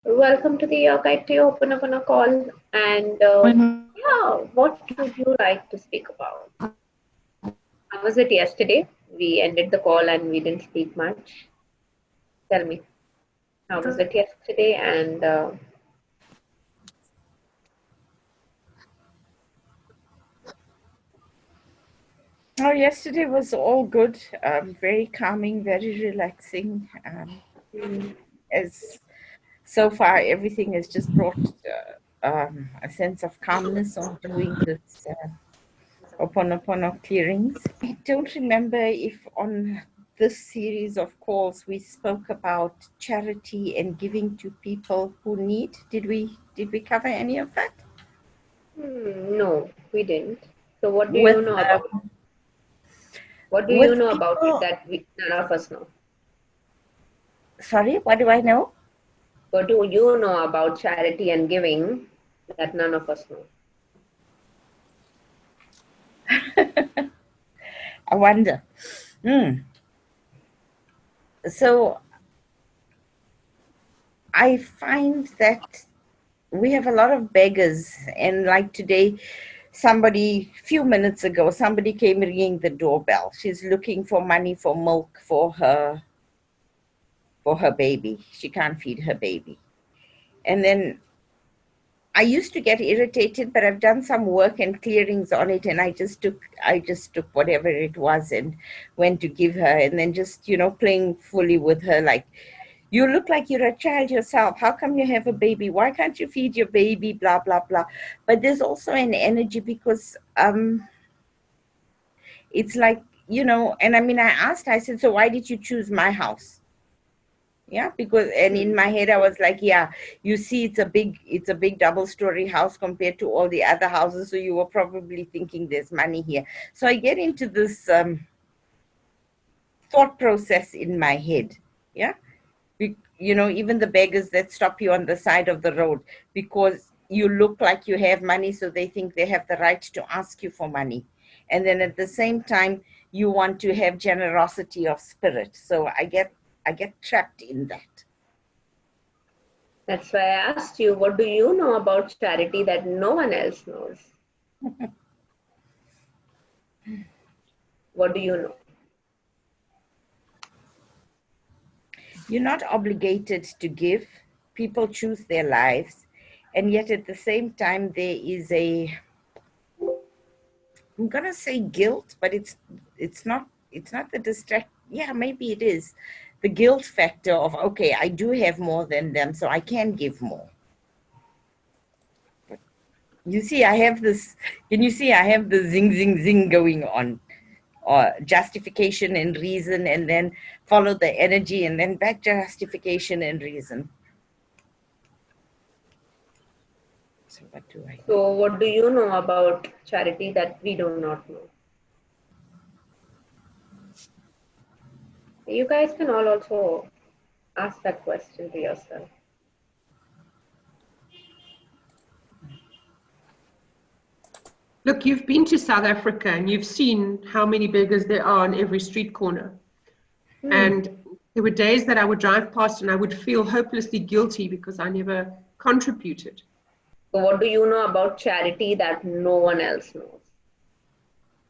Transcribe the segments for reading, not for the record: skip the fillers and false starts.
Welcome to the Your Guide to You Open Up on a Call. And what would you like to speak about? How was it yesterday? We ended the call and we didn't speak much. Tell me, how was it yesterday? And Oh, yesterday was all good. Very calming, very relaxing. mm, As so far, everything has just brought a sense of calmness on doing this Ho'oponopono clearings. I don't remember if on this series of calls we spoke about charity and giving to people who need. Did we cover any of that? no, we didn't. So what do you With know about it? What do you with know about it people, that none of us know? sorry, what do I know? What do you know about charity and giving that none of us know? I wonder. Hmm. So I find that we have a lot of beggars, and like today, few minutes ago, somebody came ringing the doorbell. She's looking for money for milk for her baby. She can't feed her baby. And then I used to get irritated, but I've done some work and clearings on it, and I just took whatever it was and went to give her, and then just playing fully with her, like, you look like you're a child yourself. How come you have a baby? Why can't you feed your baby? Blah blah blah. But there's also an energy because it's like, and I mean, I asked, I said, so why did you choose my house? Yeah, because, and in Hmm. my head I was like, yeah, you see, it's a big double-story house compared to all the other houses, so you were probably thinking there's money here. So I get into this thought process in my head. Yeah. Even the beggars that stop you on the side of the road because you look like you have money, so they think they have the right to ask you for money. And then at the same time, you want to have generosity of spirit. So I get trapped in that. That's why I asked you, what do you know about charity that no one else knows? What do you know? You're not obligated to give. People choose their lives. And yet at the same time, there is I'm gonna say guilt, but it's not the distract. Yeah, maybe it is the guilt factor of, okay, I do have more than them, so I can give more. But you see, I have this. Can you see? I have the zing zing zing going on, or justification and reason, and then follow the energy, and then back justification and reason. So what do I do? So, what do you know about charity that we do not know? You guys can all also ask that question to yourself. Look, you've been to South Africa and you've seen how many beggars there are on every street corner. Hmm. And there were days that I would drive past and I would feel hopelessly guilty because I never contributed. So, what do you know about charity that no one else knows?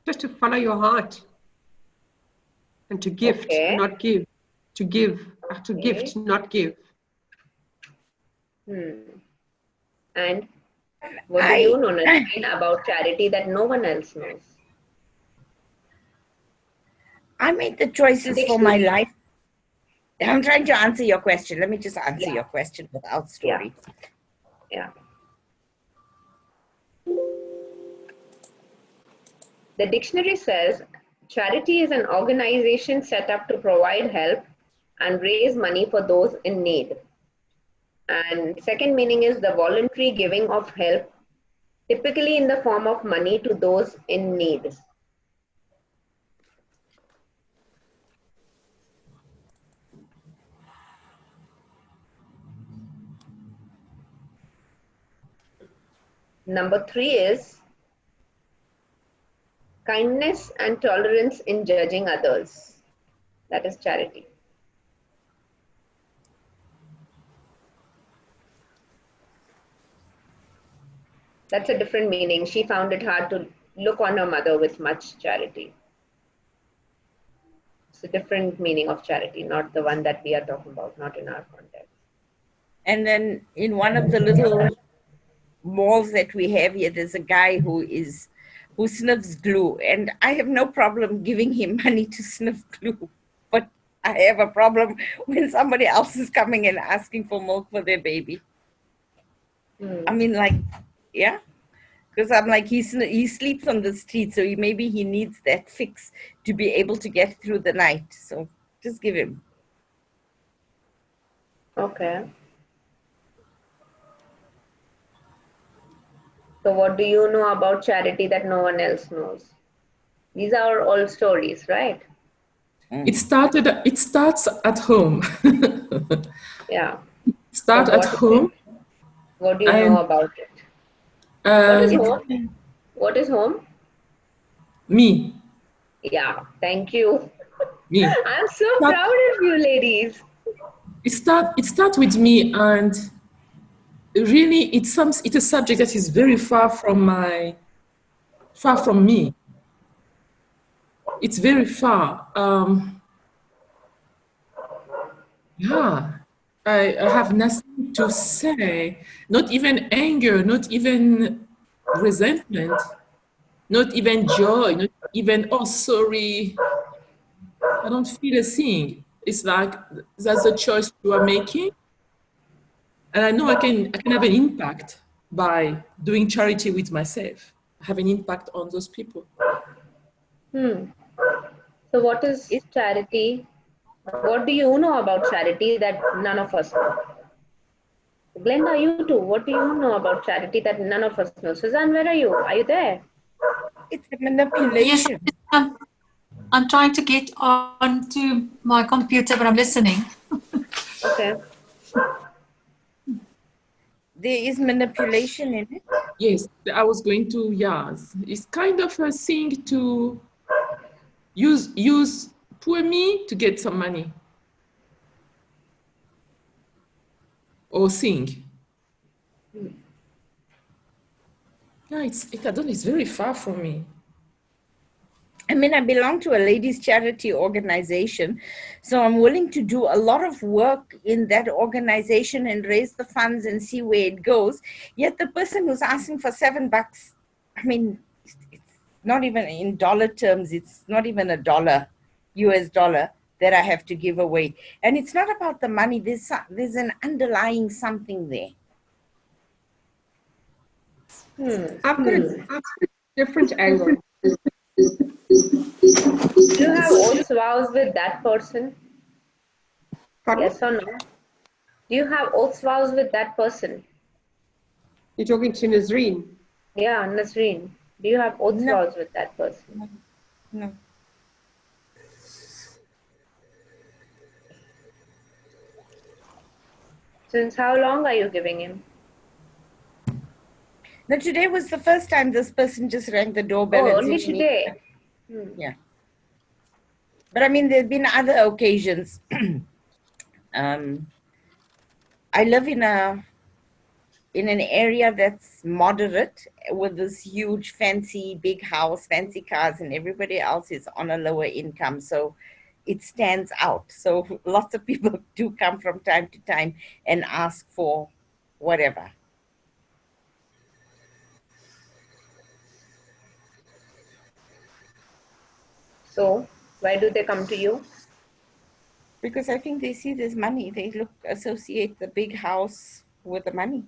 Just to follow your heart and to gift, Okay. not give. To give, to Okay. gift, not give. Hmm. And what do you I know, Nasreen, about charity that no one else knows? I made the choices for my Dictionary. life. I'm trying to answer your question. Let me just answer Yeah. your question without Yeah. story. Yeah. The dictionary says charity is an organization set up to provide help and raise money for those in need. And second meaning is the voluntary giving of help, typically in the form of money to those in need. Number three is kindness and tolerance in judging others. That is charity. That's a different meaning. She found it hard to look on her mother with much charity. It's a different meaning of charity, not the one that we are talking about, not in our context. And then in one of the little malls that we have here, there's a guy who sniffs glue, and I have no problem giving him money to sniff glue, but I have a problem when somebody else is coming and asking for milk for their baby. I mean, like, yeah, because I'm like, he sleeps on the street, so maybe he needs that fix to be able to get through the night. So just give him. Okay. So what do you know about charity that no one else knows? These are all stories, right? It starts at home. Yeah. Start So at home. what do you And know about it? What is home? What is home? me. Yeah, thank you. Me. I'm so proud of you, ladies. It start with me, and really it's a subject that is very far from me. It's very far. Yeah, I have nothing to say. Not even anger, not even resentment, not even joy, not even, oh, sorry, I don't feel a thing. It's like that's a choice you are making. And I know I can have an impact by doing charity with myself, have an impact on those people. So what is charity? What do you know about charity that none of us know? Glenda, you too. What do you know about charity that none of us know? Suzanne, where are you? Are you there? It's a manipulation. Yes, I'm trying to get onto my computer, but I'm listening. Okay. There is manipulation in it. Yes, I was going to, yes. It's kind of a thing to use poor me to get some money. Or sing. Yeah, it's very far from me. I mean, I belong to a ladies' charity organization, so I'm willing to do a lot of work in that organization and raise the funds and see where it goes. Yet the person who's asking for $7, I mean, it's not even in dollar terms, it's not even $1, US dollar, that I have to give away. And it's not about the money, there's an underlying something there. I've got a different angle. Do you have oath vows with that person? Pardon? Yes or no? Do you have oath vows with that person? You're talking to Nazreen? Yeah, Nasreen. Do you have oath No. vows with that person? No. Since how long are you giving him? Now, today was the first time this person just rang the doorbell. Oh, and only said, today. Yeah. But I mean, there have been other occasions. I live in an area that's moderate with this huge, fancy, big house, fancy cars, and everybody else is on a lower income. So it stands out. So lots of people do come from time to time and ask for whatever. So, why do they come to you? Because I think they see there's money. They associate the big house with the money.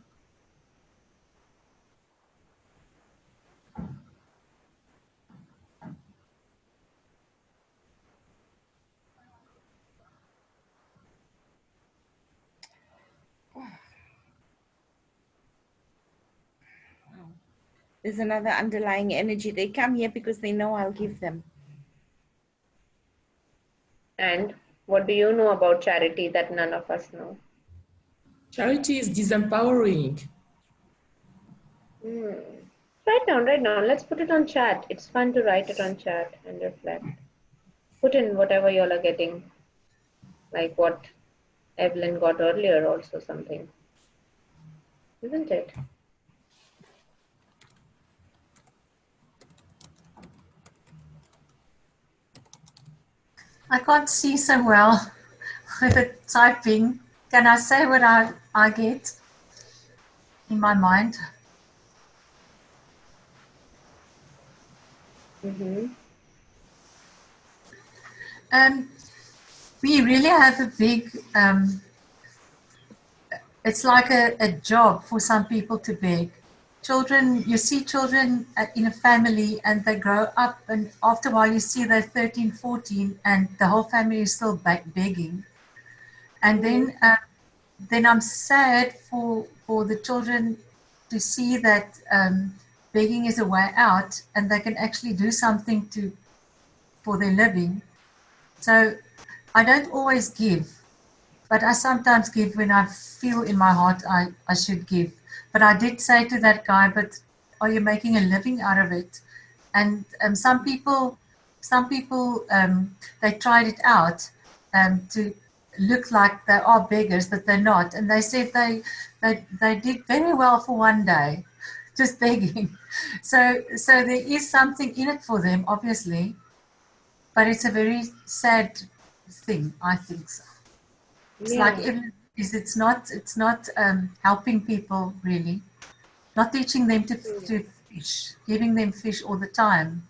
There's another underlying energy. They come here because they know I'll give them. And what do you know about charity that none of us know? Charity is disempowering. Write down. Let's put it on chat. It's fun to write it on chat and reflect. Put in whatever you all are getting, like what Evelyn got earlier, also something. Isn't it? I can't see so well with the typing. Can I say what I get in my mind? We really have a big, it's like a job for some people to beg. Children, you see children in a family and they grow up, and after a while you see they're 13, 14 and the whole family is still begging. And then I'm sad for the children to see that begging is a way out and they can actually do something for their living. So I don't always give, but I sometimes give when I feel in my heart I should give. But I did say to that guy, but are you making a living out of it? And some people, they tried it out to look like they are beggars, but they're not. And they said they did very well for one day, just begging. So there is something in it for them, obviously, but it's a very sad thing, I think so. It's like it's not helping people really, not teaching them to fish, giving them fish all the time.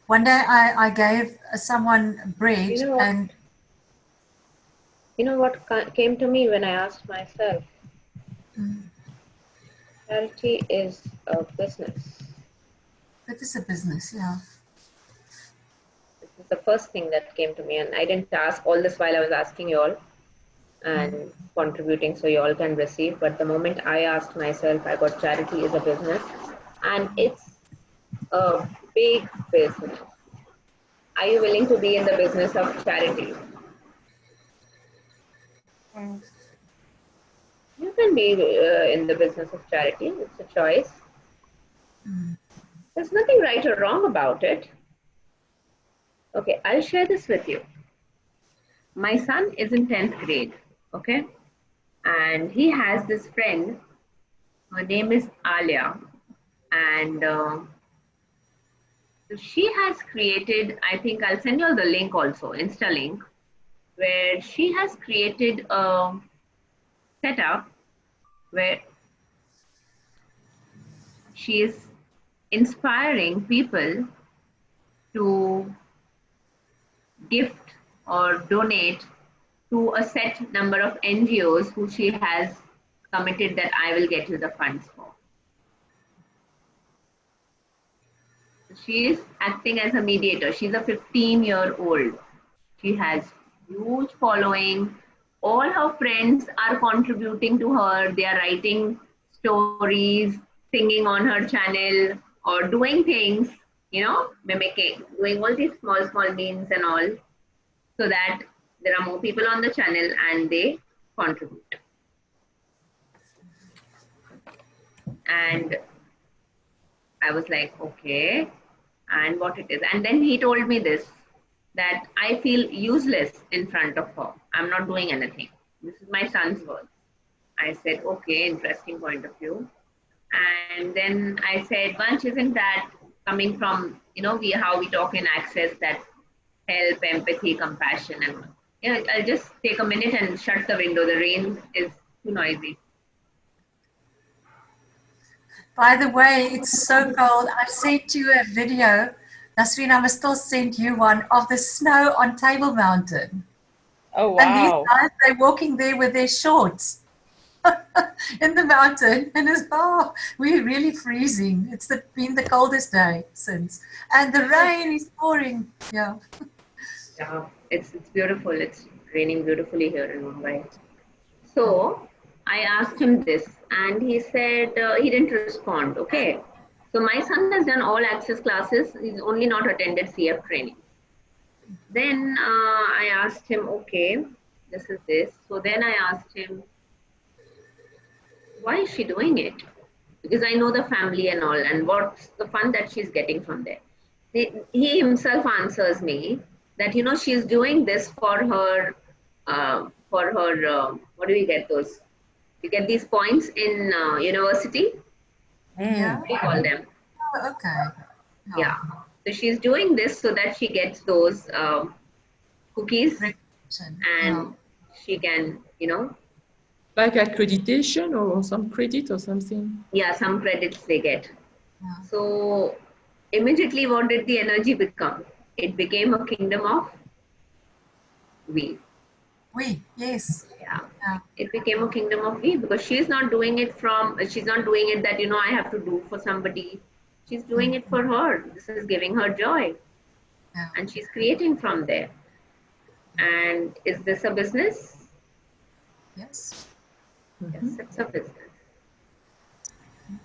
One day I gave someone bread and you know what came to me when I asked myself? Charity is a business. It is a business, yeah. This is the first thing that came to me, and I didn't ask all this while I was asking you all and contributing so you all can receive. But the moment I asked myself, I got charity is a business, and it's a big business. Are you willing to be in the business of charity? You can be in the business of charity. It's a choice. There's nothing right or wrong about it. Okay, I'll share this with you. My son is in 10th grade, okay? And he has this friend. Her name is Alia. And she has created, I think I'll send you all the link also, Insta link, where she has created a setup where she is inspiring people to gift or donate to a set number of NGOs who she has committed that I will get you the funds for. She is acting as a mediator. She's a 15-year-old. She has huge following. All her friends are contributing to her. They are writing stories, singing on her channel, or doing things, mimicking, doing all these small memes and all, so that there are more people on the channel and they contribute. And I was like, okay, and what it is. And then he told me this, that I feel useless in front of her. I'm not doing anything. This is my son's words. I said, okay, interesting point of view. And then I said, Vansh, isn't that coming from, how we talk in Access, that help, empathy, compassion, and I'll just take a minute and shut the window. The rain is too noisy. By the way, it's so cold. I sent you a video. Nasreen, I must still send you one of the snow on Table Mountain. Oh, wow. And these guys, they're walking there with their shorts in the mountain. And we're really freezing. It's been the coldest day since. And the rain is pouring. Yeah. Yeah, it's beautiful. It's raining beautifully here in Mumbai. So I asked him this, and he said he didn't respond. Okay. So my son has done all access classes. He's only not attended CF training. Then I asked him, okay, this is this. So then I asked him, why is she doing it? Because I know the family and all, and what's the fun that she's getting from there. He himself answers me that, she's doing this for her, what do we get those? You get these points in university. Yeah. What do you call them? Oh, okay. Yeah. So she's doing this so that she gets those cookies, and she can, Like accreditation or some credit or something. yeah, some credits they get. So immediately what did the energy become? It became a kingdom of we. Yes. Yeah. It became a kingdom of we, because she's not doing it that, I have to do for somebody. She's doing it for her. This is giving her joy. Yeah. And she's creating from there. And is this a business? Yes. Yes, it's a business.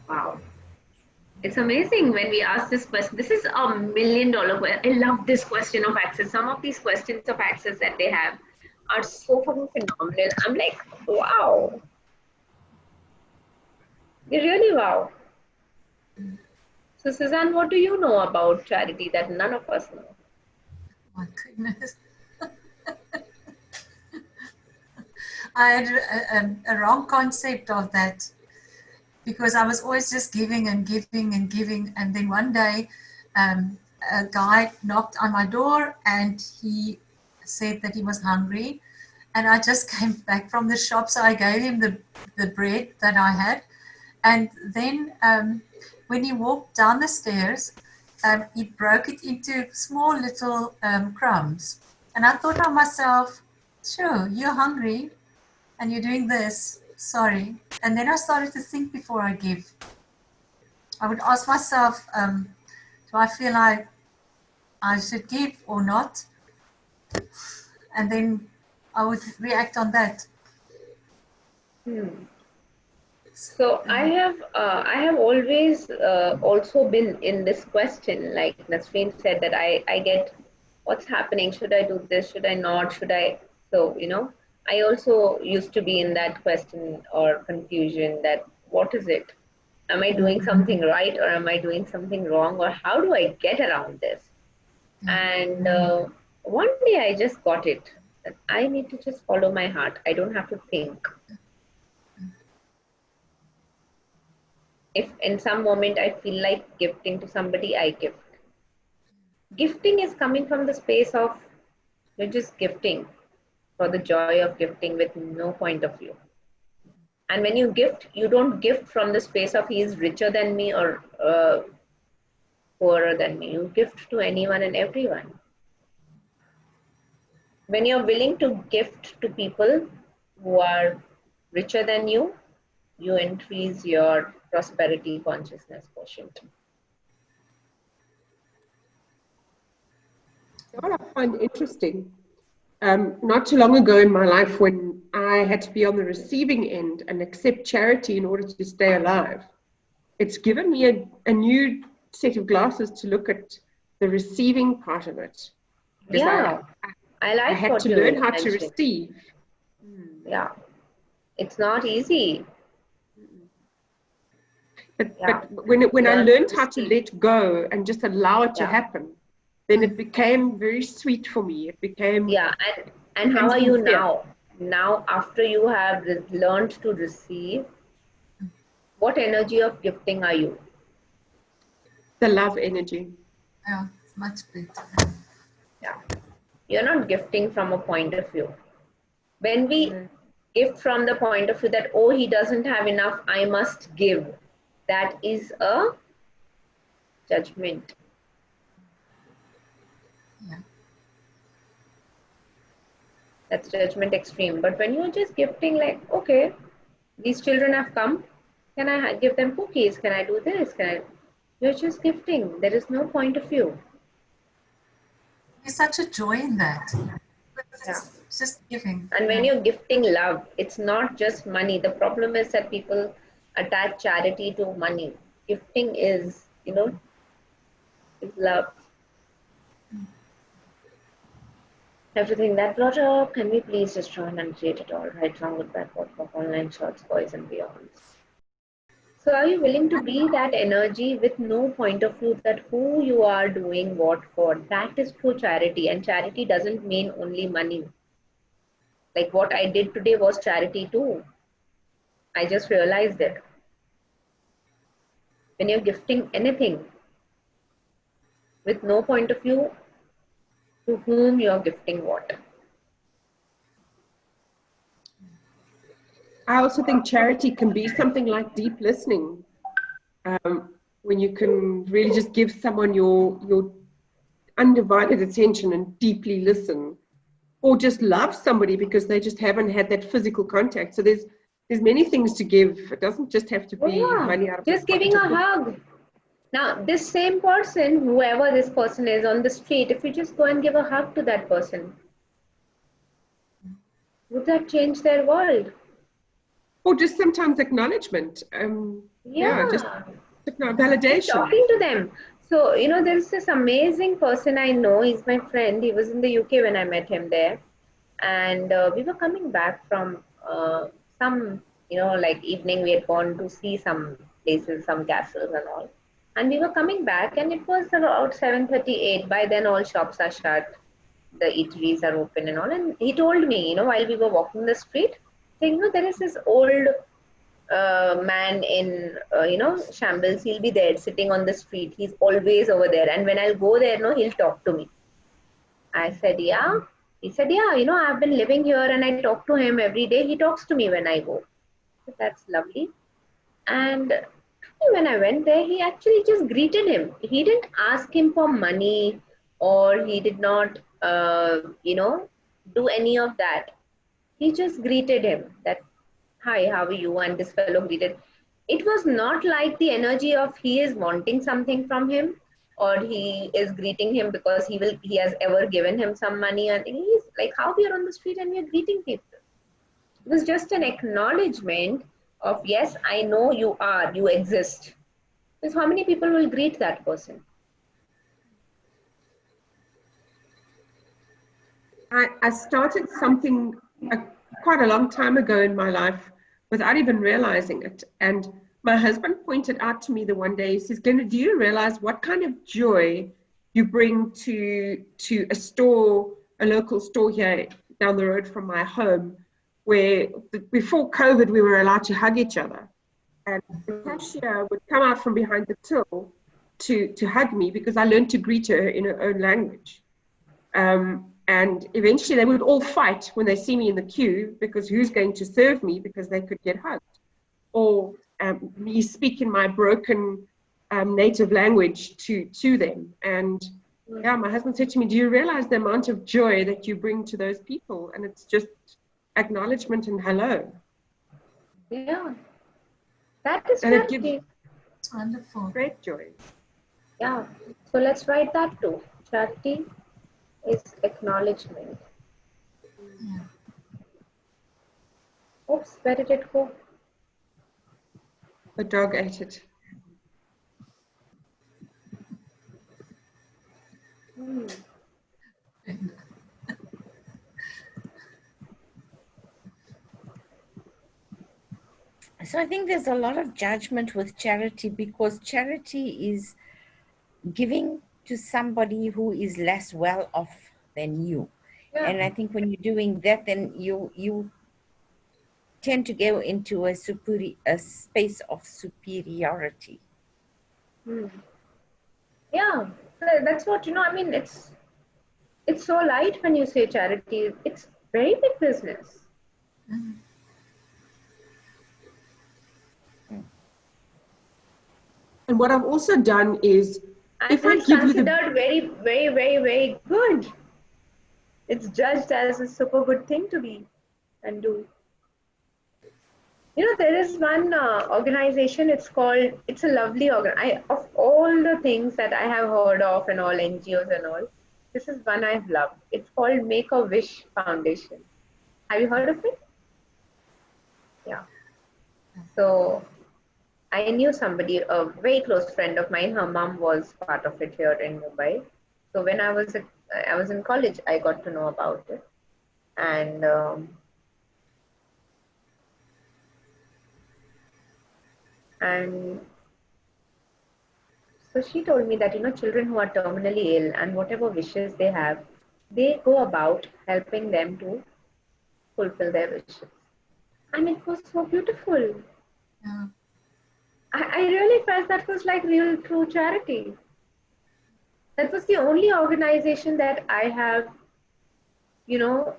Wow. It's amazing when we ask this question. This is $1 million question. I love this question of access. Some of these questions of access that they have are so fucking phenomenal. I'm like, wow. They really wow. So Suzanne, what do you know about charity that none of us know? My goodness. I had a wrong concept of that, because I was always just giving and giving and giving. And then one day, a guy knocked on my door and he said that he was hungry. And I just came back from the shop, so I gave him the bread that I had. And then when he walked down the stairs, he broke it into small little crumbs. And I thought to myself, sure, you're hungry and you're doing this, sorry. And then I started to think before I give. I would ask myself, do I feel like I should give or not? And then I would react on that. So I have always also been in this question, like Nasreen said, that I get what's happening. Should I do this? Should I not? Should I? So, I also used to be in that question or confusion that what is it? Am I doing something right, or am I doing something wrong, or how do I get around this? And one day I just got it, that I need to just follow my heart. I don't have to think. If in some moment I feel like gifting to somebody, I gift. Gifting is coming from the space of you're just gifting for the joy of gifting with no point of view. And when you gift, you don't gift from the space of he is richer than me or poorer than me. You gift to anyone and everyone. When you're willing to gift to people who are richer than you increase your prosperity consciousness quotient. What I find interesting, not too long ago in my life when I had to be on the receiving end and accept charity in order to stay alive, it's given me a new set of glasses to look at the receiving part of it. Yeah, I had to learn how to receive. Yeah, it's not easy. But when I learned how to let go and just allow it to happen, then it became very sweet for me. It became and how are you now? Now, after you have learned to receive, what energy of gifting are you? The love energy. Yeah, it's much better. Yeah, you're not gifting from a point of view. When we gift from the point of view that, oh, he doesn't have enough, I must give, that is a judgment. Yeah. That's judgment extreme. But when you're just gifting, like, okay, these children have come, can I give them cookies? Can I do this? You're just gifting. There is no point of view. There's such a joy in that. It's just giving. And when you're gifting love, it's not just money. The problem is that people attach charity to money. Gifting is, is love. Everything that brought up, can we please destroy and uncreate it all? Right, wrong, good, bad, what, online shorts, boys and beyonds. So are you willing to be that energy with no point of view that who you are doing what for? That is true charity. And charity doesn't mean only money. Like what I did today was charity too. I just realized it. When you're gifting anything, with no point of view to whom you're gifting what. I also think charity can be something like deep listening, when you can really just give someone your undivided attention and deeply listen, or just love somebody because they just haven't had that physical contact. So there's many things to give. It doesn't just have to be money out of Just your giving a pocket. hug. Now, this same person, whoever this person is on the street, if you just go and give a hug to that person, would that change their world? Or just sometimes acknowledgement. Just validation. Talking to them. So, there's this amazing person I know. He's my friend. He was in the UK when I met him there. And we were coming back from some, like evening, we had gone to see some places, some castles and all. And we were coming back and it was about 7:38. By then all shops are shut. The eateries are open and all. And he told me, while we were walking the street, saying, there is this old man in shambles. He'll be there sitting on the street. He's always over there, and when I'll go there, he'll talk to me. I said, yeah. He said, yeah, I've been living here and I talk to him every day. He talks to me when I go. So that's lovely. And when I went there, he actually just greeted him. He didn't ask him for money, or he did not do any of that. He just greeted him that, hi, how are you? And this fellow greeted. It was not like the energy of he is wanting something from him, or he is greeting him because he has ever given him some money. And he's like, how we are on the street and we are greeting people. It was just an acknowledgement of, yes, I know you exist. Because how many people will greet that person? I started something quite a long time ago in my life without even realizing it. And my husband pointed out to me the one day, he says, Glenda, do you realize what kind of joy you bring to a local store here down the road from my home, where before COVID, we were allowed to hug each other. And the cashier would come out from behind the till to hug me because I learned to greet her in her own language. And eventually they would all fight when they see me in the queue because who's going to serve me because they could get hugged. Or me speak in my broken native language to them. And yeah, my husband said to me, do you realize the amount of joy that you bring to those people? And it's just acknowledgement and hello. Yeah. That is it gives It's wonderful. great joy. Yeah. So let's write that too. Charity is acknowledgement. Yeah. Oops, where did it go? The dog ate it. So I think there's a lot of judgment with charity, because charity is giving to somebody who is less well off than you. Yeah. And I think when you're doing that, then you tend to go into a space of superiority. Yeah, that's what, I mean, it's so light when you say charity. It's very big business. And what I've also done is, And if I it's give you considered very, very, very, very good. It's judged as a super good thing to be and do. There is one organization, it's a lovely organization. Of all the things that I have heard of and all NGOs and all, this is one I've loved. It's called Make-A-Wish Foundation. Have you heard of it? Yeah. So I knew somebody, a very close friend of mine, her mom was part of it here in Mumbai. So when I was in college, I got to know about it. And so she told me that, children who are terminally ill and whatever wishes they have, they go about helping them to fulfill their wishes. And it was so beautiful. Yeah. I really felt that was like real true charity. That was the only organization that I have, you know,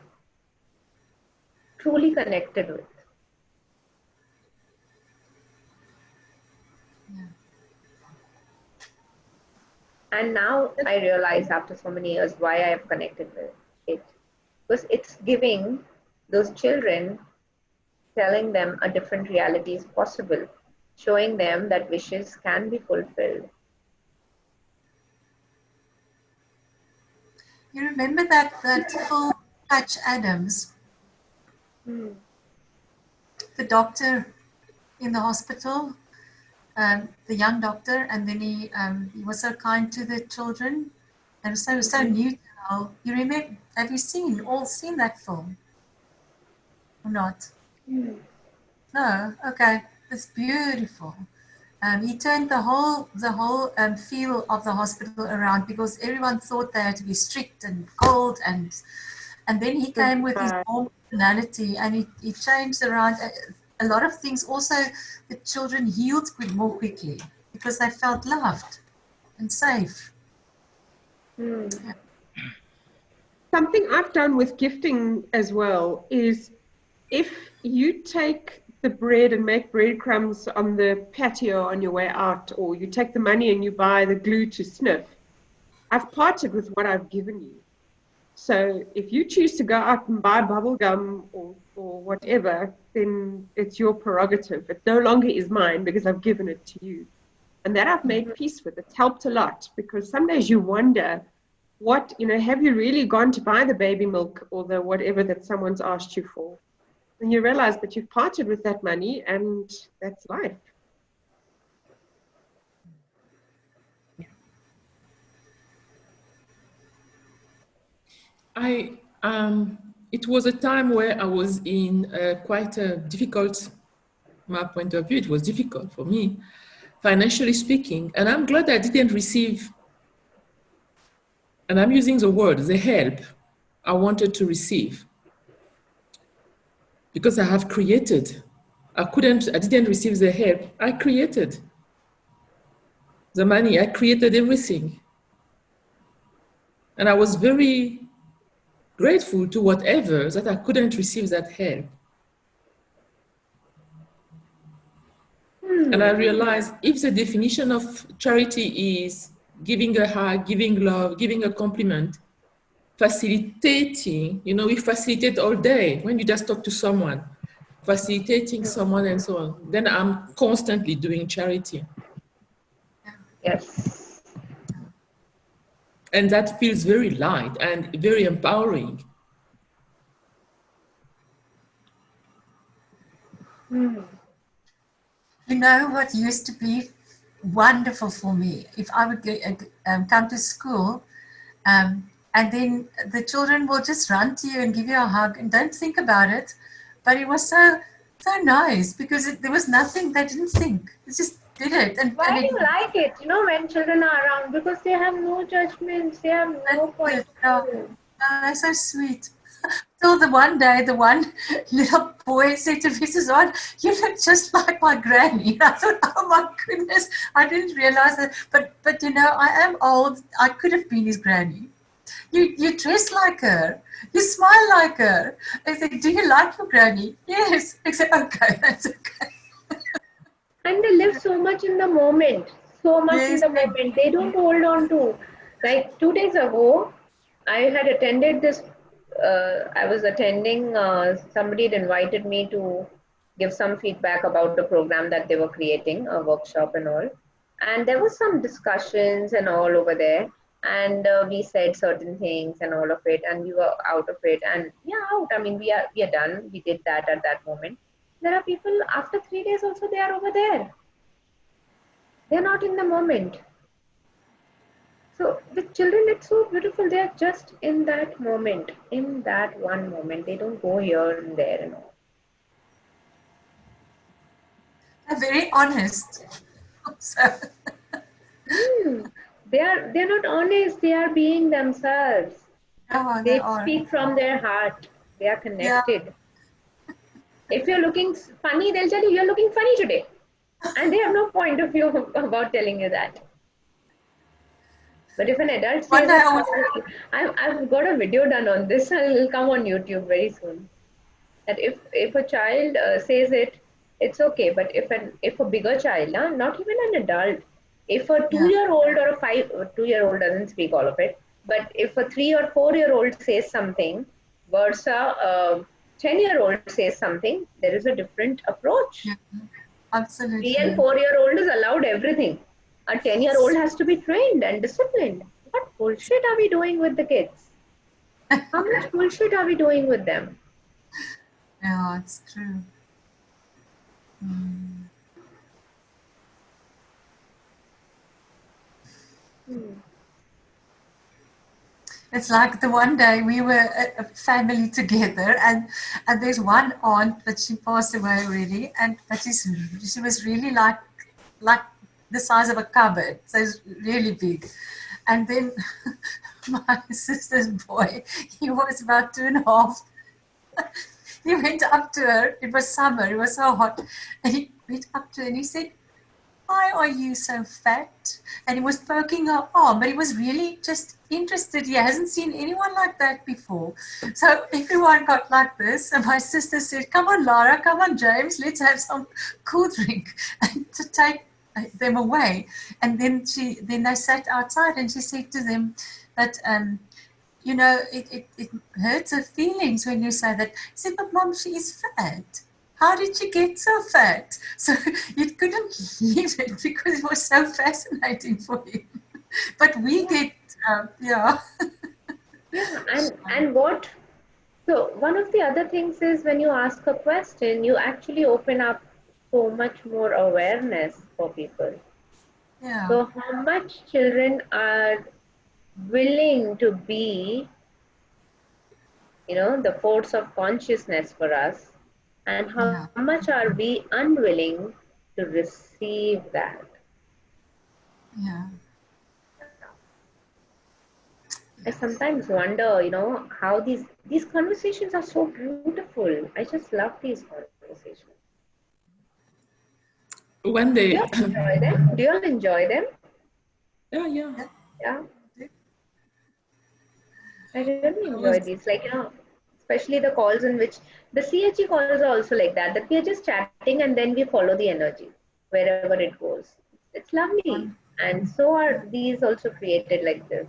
truly connected with. And now I realize after so many years why I have connected with it. Because it's giving those children, telling them a different reality is possible, showing them that wishes can be fulfilled. You remember that film Patch Adams, the doctor in the hospital, the young doctor, and then he was so kind to the children and so neutral. You remember? Have you all seen that film or not? No. Okay, it's beautiful. He turned the whole feel of the hospital around because everyone thought they had to be strict and cold, and then he came with his warm personality, and he changed around a lot of things. Also, the children healed more quickly because they felt loved and safe. Yeah. Something I've done with gifting as well is if you take the bread and make breadcrumbs on the patio on your way out, or you take the money and you buy the glue to sniff, I've parted with what I've given you. So if you choose to go out and buy bubble gum or whatever, then it's your prerogative. It no longer is mine because I've given it to you. And that I've made peace with. It's helped a lot, because some days you wonder, have you really gone to buy the baby milk or the whatever that someone's asked you for? And you realize that you've parted with that money, and that's life. It was a time where I was in quite a difficult, my point of view, it was difficult for me, financially speaking. And I'm glad I didn't receive, and I'm using the word, the help I wanted to receive. Because I have created. I didn't receive the help. I created the money. I created everything. And I was very grateful to whatever that I couldn't receive that help. And I realized if the definition of charity is giving a hug, giving love, giving a compliment, facilitating, we facilitate all day when you just talk to someone, facilitating someone and so on, then I'm constantly doing charity. Yes. And that feels very light and very empowering. You know what used to be wonderful for me? If I would come to school, and then the children will just run to you and give you a hug and don't think about it. But it was so nice because there was nothing, they didn't think. They just did it. And why do you like it, when children are around? Because they have no judgments, they have no point of view. They're so sweet. Till the one day, the one little boy said to Mrs. On, "You look just like my granny." And I thought, oh my goodness, I didn't realize that. But I am old. I could have been his granny. You dress like her. You smile like her. I said, "Do you like your granny?" Yes. I said, "Okay, that's okay." And they live so much in the moment. So much in the moment. They don't hold on to. Like 2 days ago, I had attended this. I was attending, somebody had invited me to give some feedback about the program that they were creating, a workshop and all. And there was some discussions and all over there. And we said certain things and all of it, and we were out of it. And we are out. I mean, we are done. We did that at that moment. There are people after 3 days also, they are over there. They're not in the moment. So with children, it's so beautiful. They're just in that moment, in that one moment. They don't go here and there and all. They're very honest. They're not honest. They are being themselves. Oh, they speak from their heart. They are connected. Yeah. If you're looking funny, they'll tell you, "You're looking funny today." And they have no point of view about telling you that. But if an adult One says day it I was, publicly, I've got a video done on this. I'll come on YouTube very soon. That if a child says it, it's okay. But if a bigger child, not even an adult, if a yeah, 2-year-old or a 2-year-old doesn't speak all of it, but if a 3 or 4-year-old says something, versa, a 10-year-old says something, there is a different approach. yeah, 3 and absolutely. 4-year-old is allowed everything. A 10-year-old has to be trained and disciplined. What bullshit are we doing with the kids? How much bullshit are we doing with them? Yeah, it's true. Mm. It's like the one day we were a family together, and there's one aunt, but she passed away already, but she was really like the size of a cupboard, so it's really big. And then my sister's boy, he was about 2.5. He went up to her. It was summer. It was so hot, and he went up to her and he said, "Why are you so fat?" And he was poking her arm, but he was really just interested. He hasn't seen anyone like that before. So everyone got like this. And my sister said, "Come on, Lara, come on, James, let's have some cool drink," and to take them away. And then they sat outside, and she said to them that, you know, it hurts her feelings when you say that. I said, "But Mom, she is fat. How did she get so fat?" So you couldn't leave it because it was so fascinating for him. But we get, yeah. Yeah, and what? So one of the other things is when you ask a question, you actually open up so much more awareness for people. Yeah, So how much children are willing to be, the force of consciousness for us, and how yeah, much are we unwilling to receive that? yeah. I sometimes wonder, how these conversations are so beautiful. I just love these conversations. When Do you they, all enjoy them? Do you all enjoy them? yeah, Yeah, I really I enjoy was, these. Like, especially the calls in which the CHE calls are also like that we are just chatting and then we follow the energy wherever it goes. It's lovely. And so are these also created like this.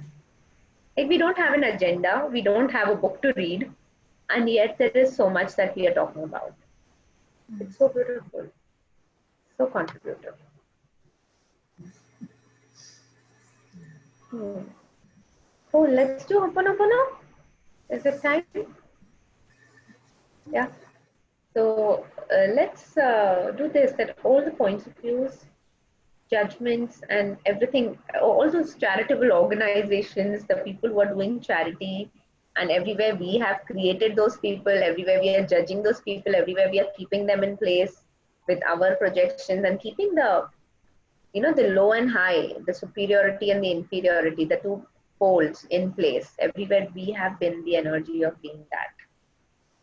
Like, we don't have an agenda, we don't have a book to read, and yet there is so much that we are talking about. It's so beautiful, so contributive. Hmm. Oh, let's do Ho'oponopono. Is it time? Yeah. So let's do this, that all the points of views, judgments, and everything, all those charitable organizations, the people who are doing charity, and everywhere we have created those people, everywhere we are judging those people, everywhere we are keeping them in place with our projections and keeping the low and high, the superiority and the inferiority, the two poles in place. Everywhere we have been the energy of being that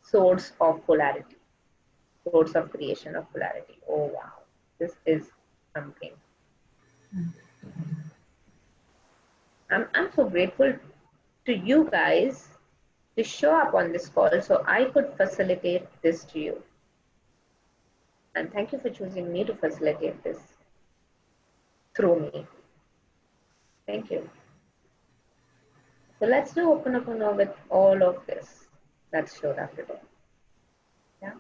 source of polarity, source of creation of polarity. Oh wow, this is something. I'm so grateful to you guys to show up on this call so I could facilitate this to you. And thank you for choosing me to facilitate this through me. Thank you. So let's do Ho'oponopono with all of this that's showed up today. Yeah.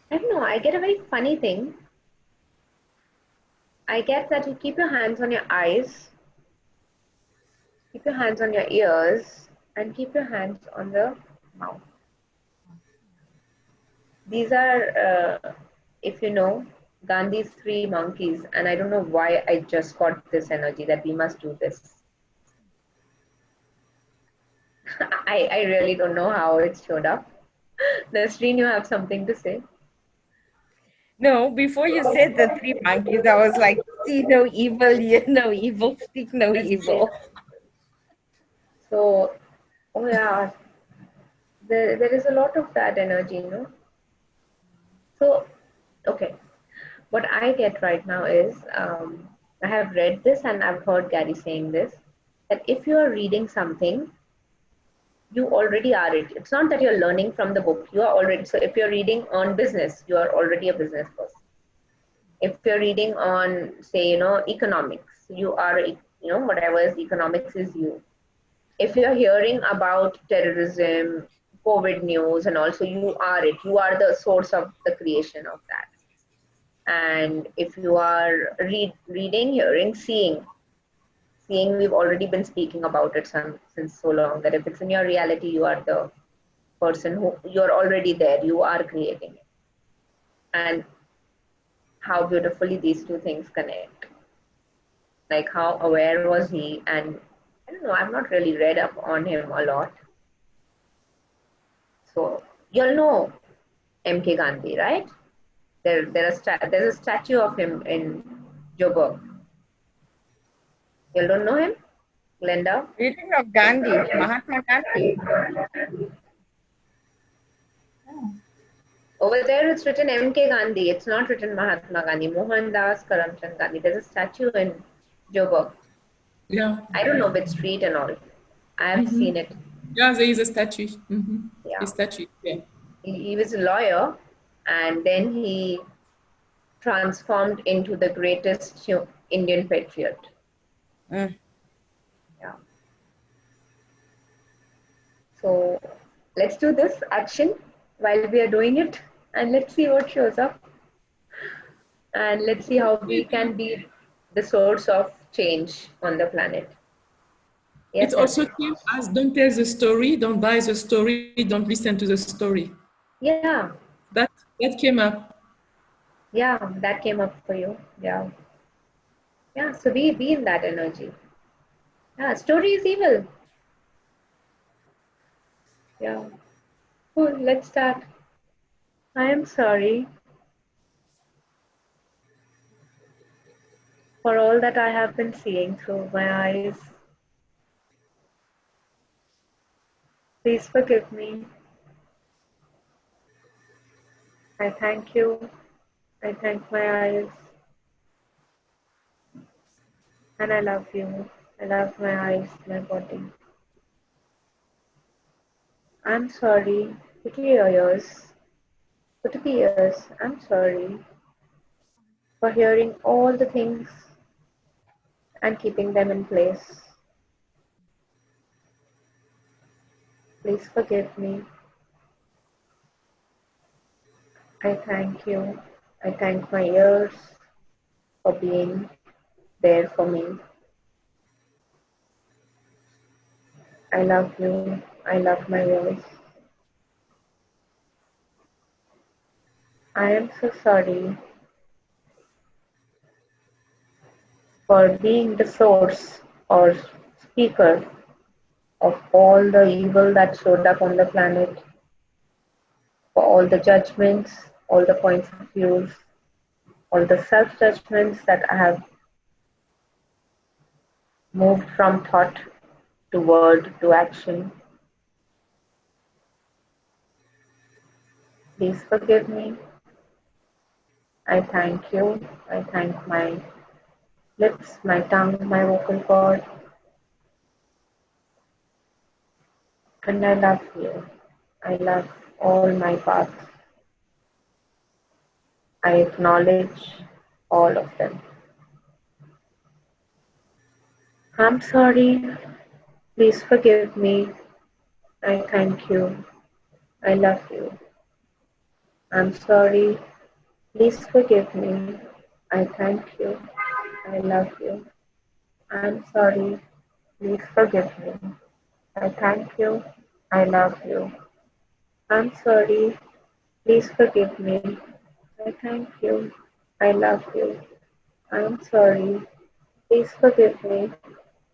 I don't know, I get a very funny thing. I get that you keep your hands on your eyes, keep your hands on your ears, and keep your hands on the mouth. These are, if you know, Gandhi's 3 monkeys, and I don't know why I just got this energy that we must do this. I really don't know how it showed up. Nasreen, you have something to say? No, before you said the 3 monkeys, I was like, see no evil, hear no evil, speak no evil. So, oh yeah, There is a lot of that energy, So, okay, what I get right now is I have read this and I've heard Gary saying this, that if you are reading something, you already are it. It's not that you're learning from the book, you are already. So, if you're reading on business, you are already a business person. If you're reading on, say, economics, you are, whatever is economics is you. If you're hearing about terrorism, COVID news, and also you are it, you are the source of the creation of that. And if you are reading, hearing, seeing, we've already been speaking about it since so long that if it's in your reality, you are the person who, you're already there, you are creating it. And how beautifully these two things connect. Like how aware was he? And I don't know, I've not really read up on him a lot. So you'll know MK Gandhi, right? There's a statue of him in Joburg. You don't know him, Glenda? Reading of Gandhi, Mahatma Gandhi. Over there, it's written MK Gandhi. It's not written Mahatma Gandhi. Mohandas Karamchand Gandhi. There's a statue in Joburg. Yeah. I don't know which street and all. I have seen it. Yeah, there is a statue. Yeah. A statue. Yeah. He was a lawyer, and then he transformed into the greatest Indian patriot. Mm. Yeah. So let's do this action while we are doing it, and let's see what shows up. And let's see how we can be the source of change on the planet. Yes, It also came as don't tell the story, don't buy the story, don't listen to the story. yeah, That came up. yeah, that came up for you. Yeah, yeah. So be in that energy. Yeah, story is evil. Yeah. Cool. Let's start. I am sorry for all that I have been seeing through my eyes. Please forgive me. I thank you. I thank my eyes. And I love you. I love my eyes, my body. I'm sorry. Put your ears. Put the ears. I'm sorry for hearing all the things and keeping them in place. Please forgive me. I thank you. I thank my ears for being there for me. I love you. I love my ears. I am so sorry for being the source or speaker of all the evil that showed up on the planet, for all the judgments, all the points of views, all the self-judgments that I have moved from thought to word to action. Please forgive me. I thank you. I thank my lips, my tongue, my vocal cord. And I love you. I love all my parts. I acknowledge all of them. I'm sorry. Please forgive me. I thank you. I love you. I'm sorry. Please forgive me. I thank you. I love you. I'm sorry. Please forgive me. I thank you. I love you. I'm sorry. Please forgive me. I thank you. I love you. I'm sorry. Please forgive me.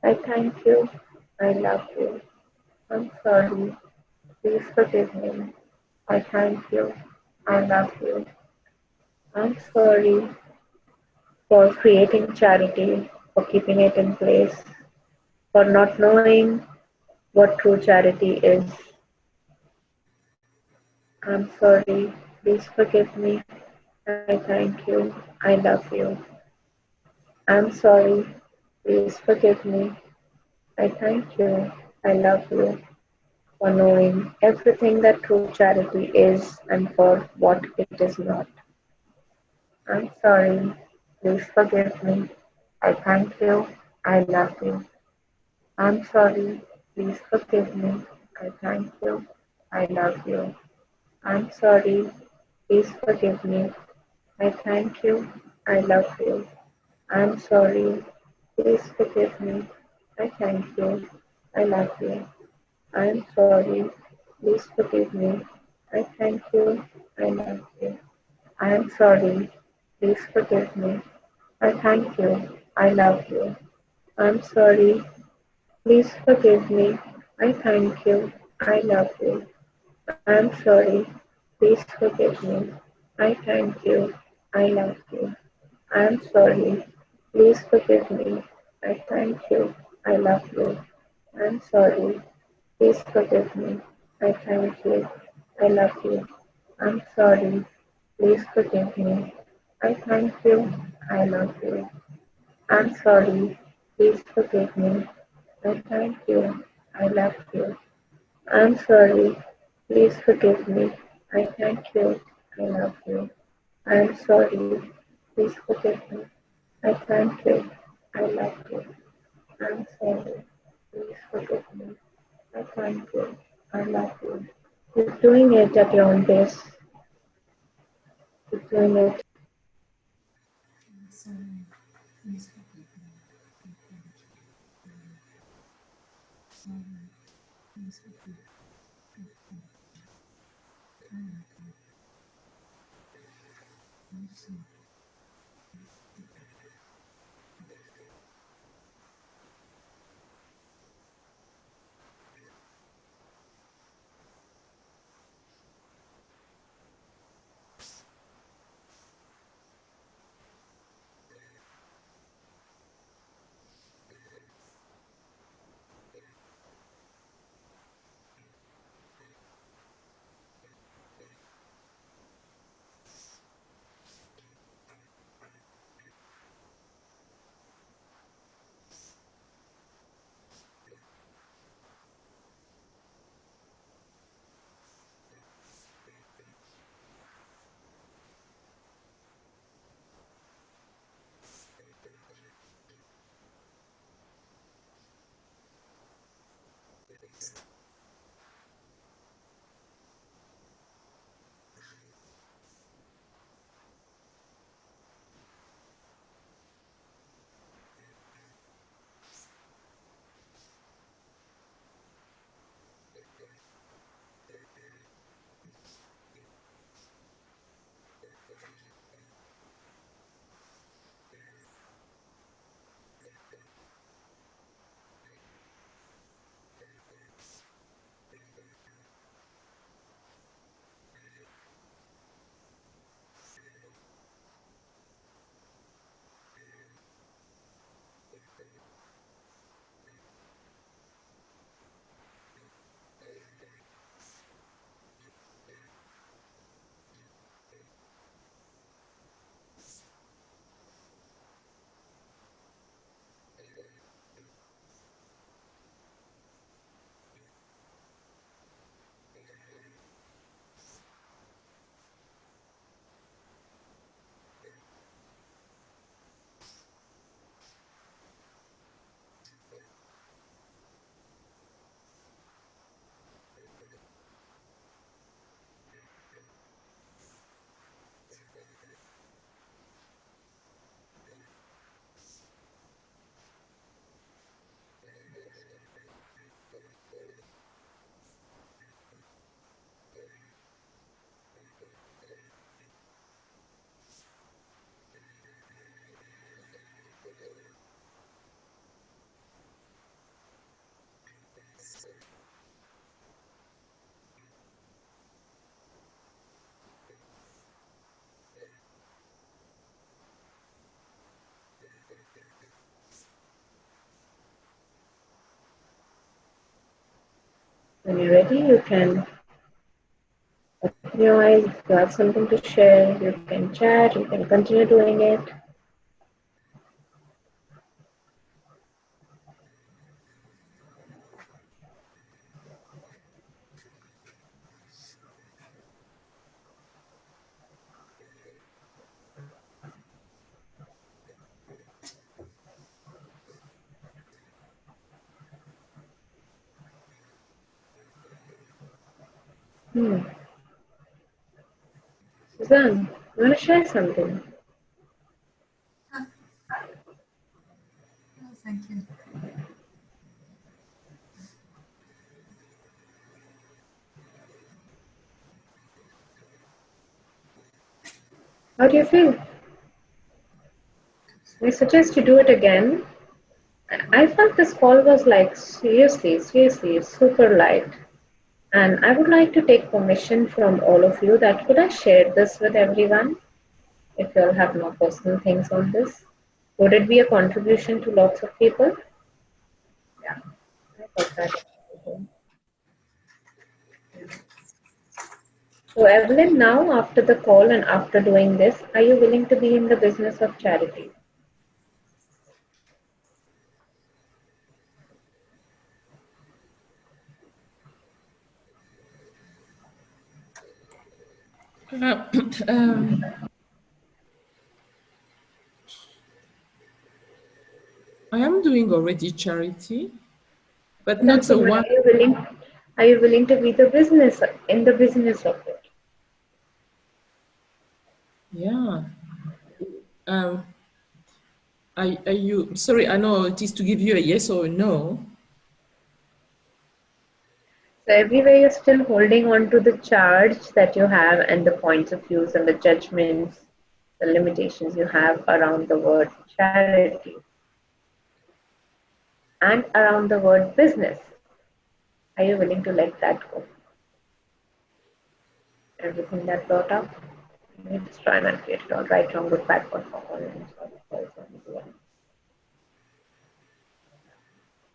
I thank you. I love you. I'm sorry. Please forgive me. I thank you. I love you. I'm sorry for creating charity, for keeping it in place, for not knowing what true charity is. I'm sorry. Please forgive me. I thank you. I love you. I'm sorry. Please forgive me. I thank you. I love you for knowing everything that true charity is and for what it is not. I'm sorry. Please forgive me. I thank you. I love you. I'm sorry. Please forgive me. I thank you. I love you. I'm sorry. Please forgive me. I thank you. I love you. I'm sorry. Please forgive me. I thank you. I love you. I'm sorry. Please forgive me. I thank you. I love you. I'm sorry. Please forgive me. I thank you. I love you. I'm sorry. Please forgive me. I thank you. I love you. I'm sorry. Please forgive me. I thank you. I love you. I'm sorry. Please forgive me. I thank you. I love you. I'm sorry. Please forgive me. I thank you. I love you. I'm sorry. Please forgive me. I thank you. I love you. I'm sorry. Please forgive me. I thank you. I love you. I'm sorry. Please forgive me. I thank you. I love you. I'm sorry. Please forgive me. I thank you. I love you. I'm sorry. Please forgive me. I thank you. I love you. Keep doing it at your own pace. Keep doing it. Sorry. Please forgive me. I thank you. Sorry. Please forgive me. I thank you. I love you. I'm sorry. When you're ready, you can Otherwise, if you have something to share, you can chat, you can continue doing it. Suzanne, you want to share something? Oh, thank you. How do you feel? I suggest you do it again. I felt this call was like seriously super light. And I would like to take permission from all of you that could I share this with everyone if you all have no personal things on this? Would it be a contribution to lots of people? Yeah, I thought that. So Evelyn, now after the call and after doing this, are you willing to be in the business of charity? I am doing already charity, but not That's the what one. are you willing to be the business in the business of it? Yeah. Are you, sorry, I know it is to give you a yes or a no. So everywhere you're still holding on to the charge that you have and the points of views and the judgments, the limitations you have around the word charity and around the word business. Are you willing to let that go? Everything that brought up? Let me just try and create it all right, wrong, good, bad, for all.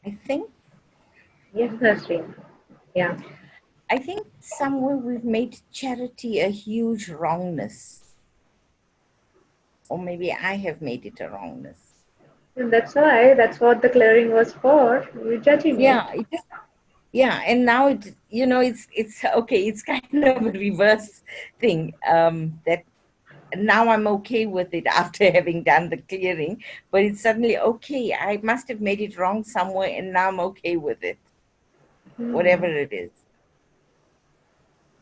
I think Yes, Nasreen. Yeah. I think somewhere we've made charity a huge wrongness. Or maybe I have made it a wrongness. And that's why, that's what the clearing was for. You're judging Yeah, it. yeah, and now it's okay. It's kind of a reverse thing. That now I'm okay with it after having done the clearing, but it's suddenly okay. I must have made it wrong somewhere, and now I'm okay with it, whatever it is.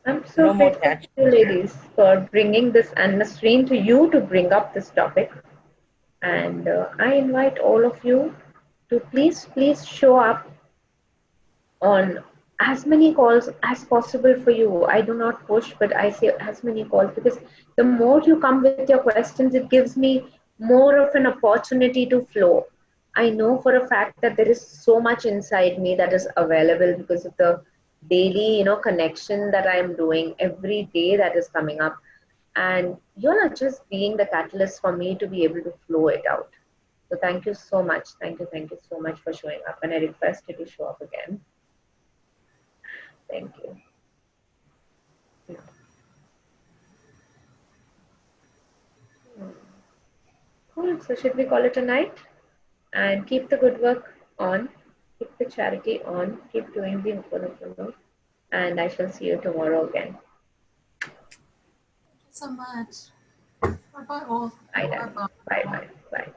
I'm so No more grateful to judgment. you ladies for bringing this and Nasreen to you to bring up this topic. And I invite all of you to please show up on as many calls as possible for you. I do not push, but I say as many calls because the more you come with your questions, it gives me more of an opportunity to flow. I know for a fact that there is so much inside me that is available because of the daily, connection that I am doing every day that is coming up. And you're not just being the catalyst for me to be able to flow it out. So thank you so much. Thank you so much for showing up. And I request you to show up again. Thank you. Cool. So should we call it a night? And keep the good work on, keep the charity on, keep doing the Ho'oponopono, and I shall see you tomorrow again. Thank you so much. Bye bye all. Bye, darling. Bye bye. Bye, bye, bye.